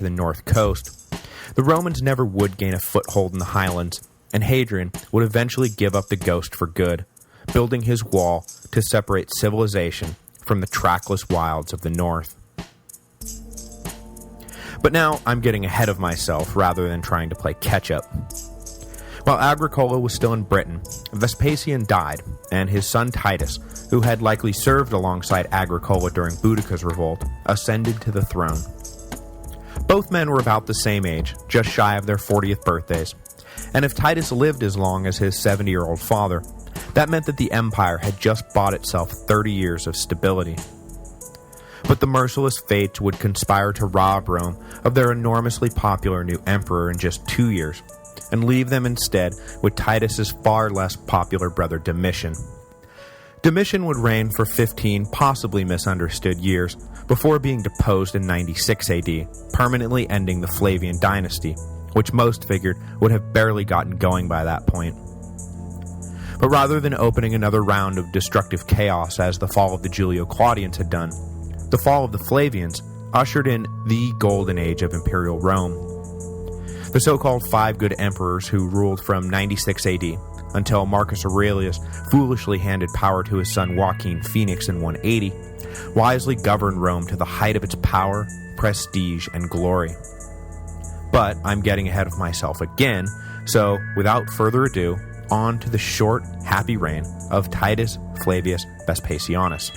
the north coast, the Romans never would gain a foothold in the highlands, and Hadrian would eventually give up the ghost for good, building his wall to separate civilization from the trackless wilds of the north. But now I'm getting ahead of myself rather than trying to play catch-up. While Agricola was still in Britain, Vespasian died, and his son Titus, who had likely served alongside Agricola during Boudicca's revolt, ascended to the throne. Both men were about the same age, just shy of their 40th birthdays, and if Titus lived as long as his 70-year-old father, that meant that the empire had just bought itself 30 years of stability. But the merciless fates would conspire to rob Rome of their enormously popular new emperor in just 2 years, and leave them instead with Titus's far less popular brother Domitian. Domitian would reign for 15 possibly misunderstood years before being deposed in 96 AD, permanently ending the Flavian dynasty, which most figured would have barely gotten going by that point. But rather than opening another round of destructive chaos as the fall of the Julio-Claudians had done, the fall of the Flavians ushered in the golden age of Imperial Rome. The so-called Five Good Emperors who ruled from 96 AD until Marcus Aurelius foolishly handed power to his son Joaquin Phoenix in 180, wisely governed Rome to the height of its power, prestige, and glory. But I'm getting ahead of myself again, so without further ado, on to the short, happy reign of Titus Flavius Vespasianus.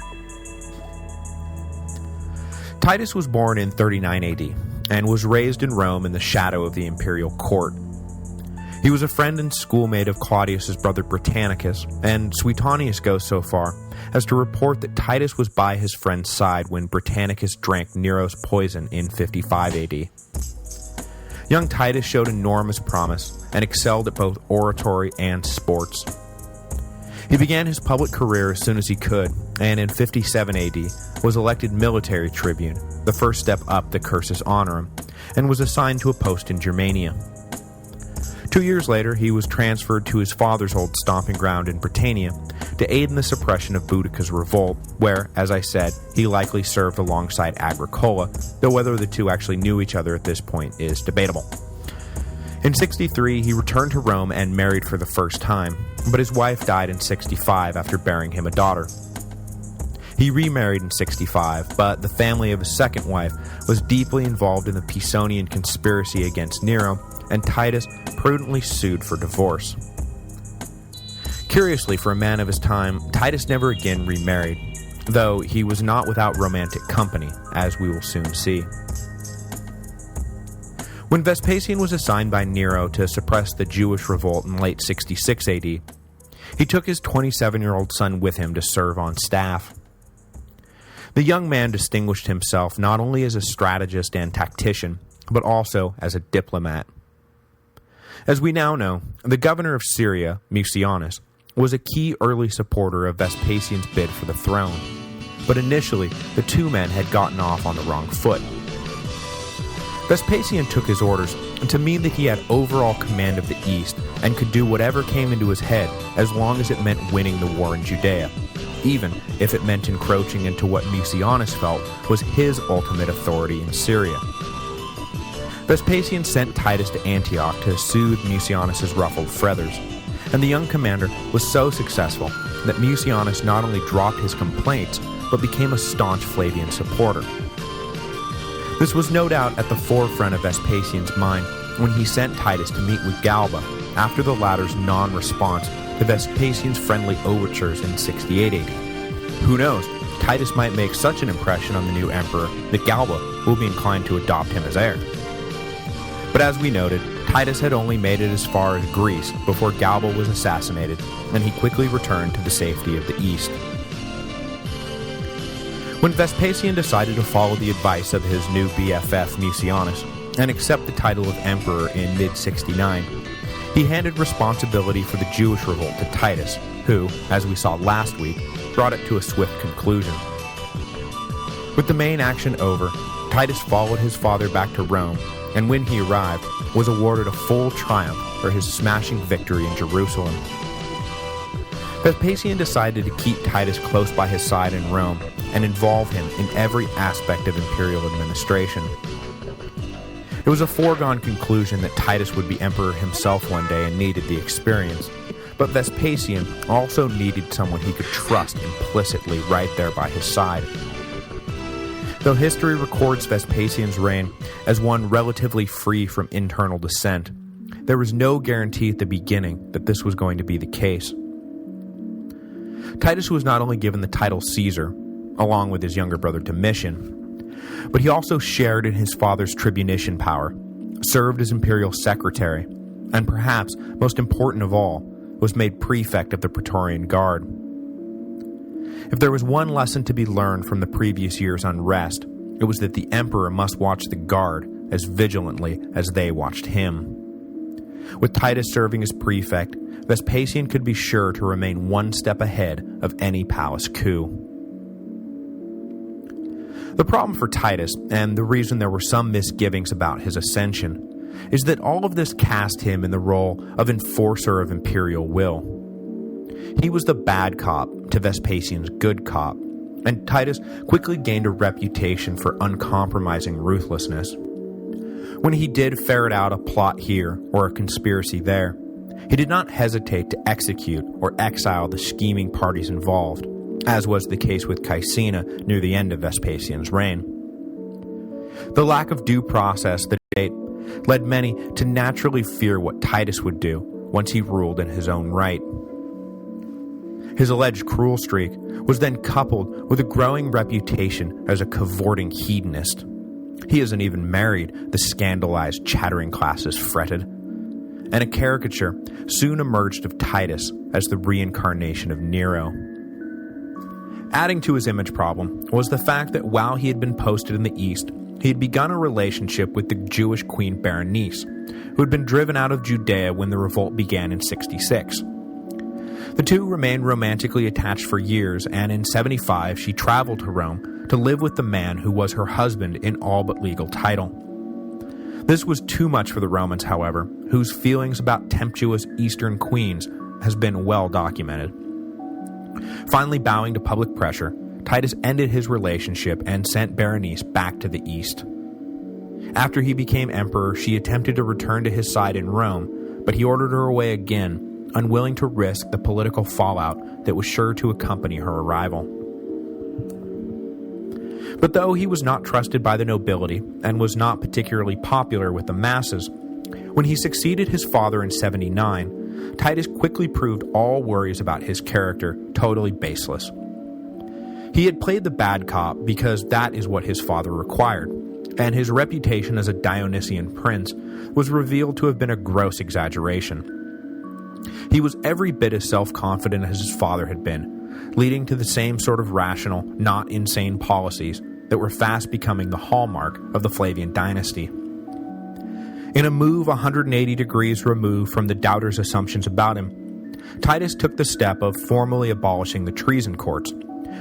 Titus was born in 39 AD, and was raised in Rome in the shadow of the imperial court. He was a friend and schoolmate of Claudius's brother Britannicus, and Suetonius goes so far as to report that Titus was by his friend's side when Britannicus drank Nero's poison in 55 AD. Young Titus showed enormous promise and excelled at both oratory and sports. He began his public career as soon as he could, and in 57 AD was elected military tribune, the first step up the cursus honorum, and was assigned to a post in Germania. 2 years later, he was transferred to his father's old stomping ground in Britannia to aid in the suppression of Boudicca's revolt, where, as I said, he likely served alongside Agricola, though whether the two actually knew each other at this point is debatable. In 63, he returned to Rome and married for the first time, but his wife died in 65 after bearing him a daughter. He remarried in 65, but the family of his second wife was deeply involved in the Pisonian conspiracy against Nero, and Titus prudently sued for divorce. Curiously, for a man of his time, Titus never again remarried, though he was not without romantic company, as we will soon see. When Vespasian was assigned by Nero to suppress the Jewish revolt in late 66 AD, he took his 27-year-old son with him to serve on staff. The young man distinguished himself not only as a strategist and tactician, but also as a diplomat. As we now know, the governor of Syria, Mucianus, was a key early supporter of Vespasian's bid for the throne, but initially the two men had gotten off on the wrong foot. Vespasian took his orders to mean that he had overall command of the East and could do whatever came into his head as long as it meant winning the war in Judea, even if it meant encroaching into what Mucianus felt was his ultimate authority in Syria. Vespasian sent Titus to Antioch to soothe Mucianus's ruffled feathers, and the young commander was so successful that Mucianus not only dropped his complaints, but became a staunch Flavian supporter. This was no doubt at the forefront of Vespasian's mind when he sent Titus to meet with Galba after the latter's non-response to Vespasian's friendly overtures in 68 AD. Who knows, Titus might make such an impression on the new emperor that Galba will be inclined to adopt him as heir. But as we noted, Titus had only made it as far as Greece before Galba was assassinated, and he quickly returned to the safety of the East. When Vespasian decided to follow the advice of his new BFF Mucianus and accept the title of emperor in mid-69, he handed responsibility for the Jewish revolt to Titus, who, as we saw last week, brought it to a swift conclusion. With the main action over, Titus followed his father back to Rome, and when he arrived, was awarded a full triumph for his smashing victory in Jerusalem. Vespasian decided to keep Titus close by his side in Rome and involve him in every aspect of imperial administration. It was a foregone conclusion that Titus would be emperor himself one day and needed the experience, but Vespasian also needed someone he could trust implicitly right there by his side. Though history records Vespasian's reign as one relatively free from internal dissent, there was no guarantee at the beginning that this was going to be the case. Titus was not only given the title Caesar, along with his younger brother Domitian, but he also shared in his father's tribunician power, served as imperial secretary, and perhaps, most important of all, was made prefect of the Praetorian Guard. If there was one lesson to be learned from the previous year's unrest, it was that the emperor must watch the Guard as vigilantly as they watched him. With Titus serving as prefect, Vespasian could be sure to remain one step ahead of any palace coup. The problem for Titus, and the reason there were some misgivings about his ascension, is that all of this cast him in the role of enforcer of imperial will. He was the bad cop to Vespasian's good cop, and Titus quickly gained a reputation for uncompromising ruthlessness. When he did ferret out a plot here or a conspiracy there, he did not hesitate to execute or exile the scheming parties involved, as was the case with Caecina near the end of Vespasian's reign. The lack of due process that date led many to naturally fear what Titus would do once he ruled in his own right. His alleged cruel streak was then coupled with a growing reputation as a cavorting hedonist. He isn't even married, the scandalized chattering classes fretted. And a caricature soon emerged of Titus as the reincarnation of Nero. Adding to his image problem was the fact that while he had been posted in the East, he had begun a relationship with the Jewish queen Berenice, who had been driven out of Judea when the revolt began in 66. The two remained romantically attached for years, and in 75 she traveled to Rome to live with the man who was her husband in all but legal title. This was too much for the Romans, however, whose feelings about tempestuous Eastern queens has been well documented. Finally bowing to public pressure, Titus ended his relationship and sent Berenice back to the east. After he became emperor, she attempted to return to his side in Rome, but he ordered her away again, unwilling to risk the political fallout that was sure to accompany her arrival. But though he was not trusted by the nobility and was not particularly popular with the masses, when he succeeded his father in 79, Titus quickly proved all worries about his character totally baseless. He had played the bad cop because that is what his father required, and his reputation as a Dionysian prince was revealed to have been a gross exaggeration. He was every bit as self-confident as his father had been, leading to the same sort of rational, not insane policies that were fast becoming the hallmark of the Flavian dynasty. In a move 180 degrees removed from the doubters' assumptions about him, Titus took the step of formally abolishing the treason courts,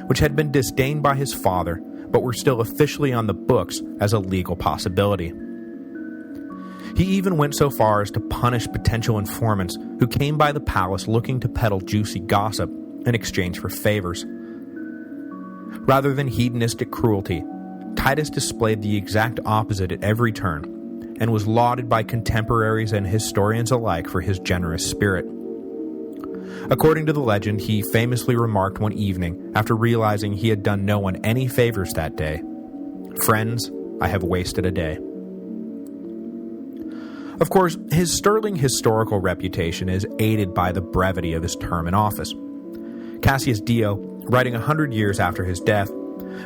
which had been disdained by his father, but were still officially on the books as a legal possibility. He even went so far as to punish potential informants who came by the palace looking to peddle juicy gossip in exchange for favors. Rather than hedonistic cruelty, Titus displayed the exact opposite at every turn, and was lauded by contemporaries and historians alike for his generous spirit. According to the legend, he famously remarked one evening after realizing he had done no one any favors that day, "Friends, I have wasted a day." Of course, his sterling historical reputation is aided by the brevity of his term in office. Cassius Dio, writing 100 years after his death,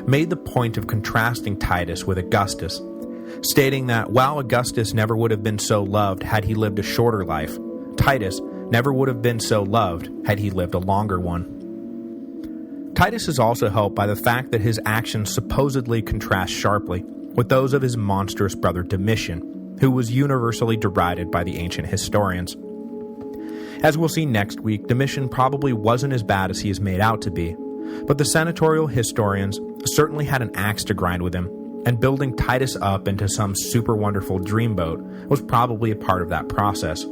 made the point of contrasting Titus with Augustus, stating that while Augustus never would have been so loved had he lived a shorter life, Titus never would have been so loved had he lived a longer one. Titus is also helped by the fact that his actions supposedly contrast sharply with those of his monstrous brother Domitian, who was universally derided by the ancient historians. As we'll see next week, Domitian probably wasn't as bad as he is made out to be, but the senatorial historians certainly had an axe to grind with him, and building Titus up into some super wonderful dreamboat was probably a part of that process.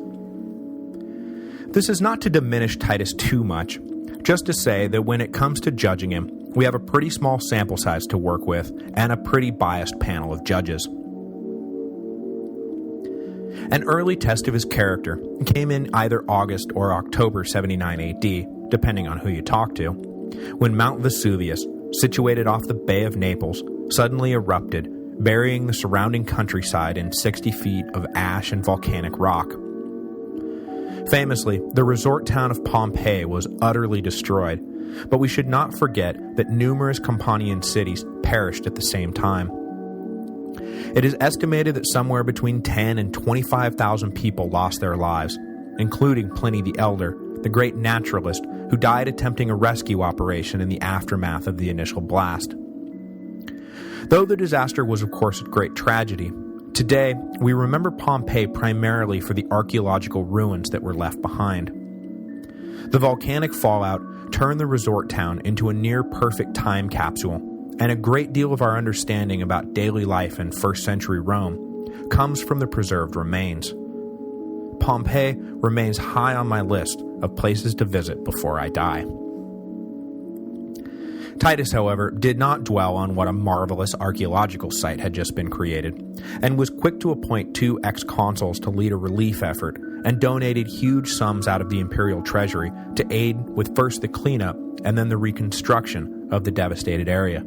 This is not to diminish Titus too much, just to say that when it comes to judging him, we have a pretty small sample size to work with and a pretty biased panel of judges. An early test of his character came in either August or October 79 AD, depending on who you talk to, when Mount Vesuvius, situated off the Bay of Naples, suddenly erupted, burying the surrounding countryside in 60 feet of ash and volcanic rock. Famously, the resort town of Pompeii was utterly destroyed, but we should not forget that numerous Campanian cities perished at the same time. It is estimated that somewhere between 10 and 25,000 people lost their lives, including Pliny the Elder, the great naturalist who died attempting a rescue operation in the aftermath of the initial blast. Though the disaster was of course a great tragedy, today we remember Pompeii primarily for the archaeological ruins that were left behind. The volcanic fallout turned the resort town into a near-perfect time capsule, and a great deal of our understanding about daily life in first-century Rome comes from the preserved remains. Pompeii remains high on my list of places to visit before I die. Titus, however, did not dwell on what a marvelous archaeological site had just been created, and was quick to appoint 2 ex-consuls to lead a relief effort, and donated huge sums out of the imperial treasury to aid with first the cleanup and then the reconstruction of the devastated area.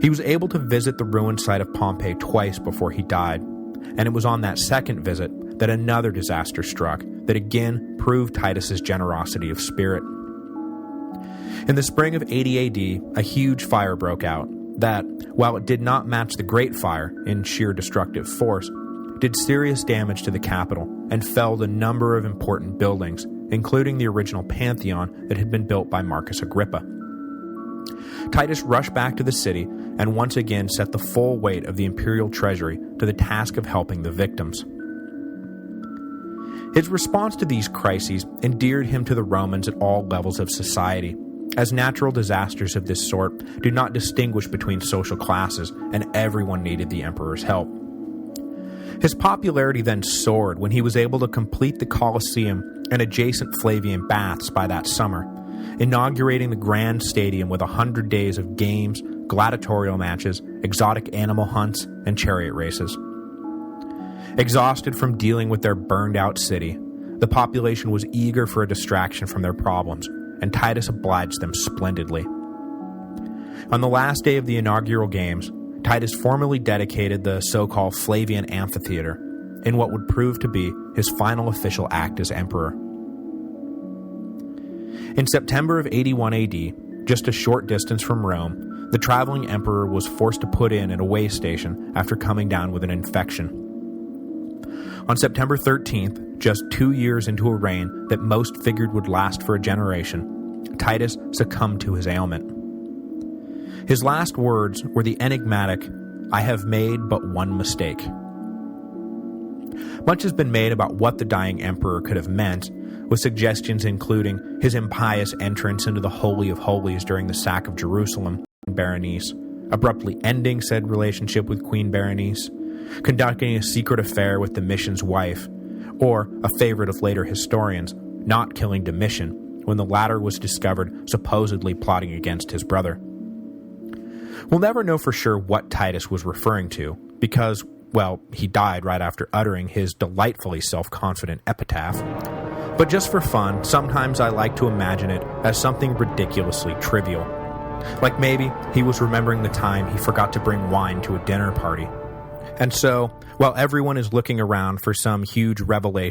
He was able to visit the ruined site of Pompeii twice before he died, and it was on that second visit that another disaster struck that again proved Titus's generosity of spirit. In the spring of 80 AD, a huge fire broke out that, while it did not match the Great Fire in sheer destructive force, did serious damage to the capital and felled a number of important buildings, including the original Pantheon that had been built by Marcus Agrippa. Titus rushed back to the city and once again set the full weight of the imperial treasury to the task of helping the victims. His response to these crises endeared him to the Romans at all levels of society, as natural disasters of this sort do not distinguish between social classes, and everyone needed the emperor's help. His popularity then soared when he was able to complete the Colosseum and adjacent Flavian baths by that summer, inaugurating the grand stadium with 100 days of games, gladiatorial matches, exotic animal hunts, and chariot races. Exhausted from dealing with their burned-out city, the population was eager for a distraction from their problems, and Titus obliged them splendidly. On the last day of the inaugural games, Titus formally dedicated the so-called Flavian Amphitheater in what would prove to be his final official act as emperor. In September of 81 AD, just a short distance from Rome, the traveling emperor was forced to put in at a way station after coming down with an infection. On September 13th, just 2 years into a reign that most figured would last for a generation, Titus succumbed to his ailment. His last words were the enigmatic, "I have made but one mistake." Much has been made about what the dying emperor could have meant, with suggestions including his impious entrance into the Holy of Holies during the sack of Jerusalem, Berenice, abruptly ending said relationship with Queen Berenice, conducting a secret affair with Domitian's wife, or, a favorite of later historians, not killing Domitian when the latter was discovered supposedly plotting against his brother. We'll never know for sure what Titus was referring to, because, well, he died right after uttering his delightfully self-confident epitaph, but just for fun, sometimes I like to imagine it as something ridiculously trivial. Like maybe he was remembering the time he forgot to bring wine to a dinner party. And so, while everyone is looking around for some huge revelation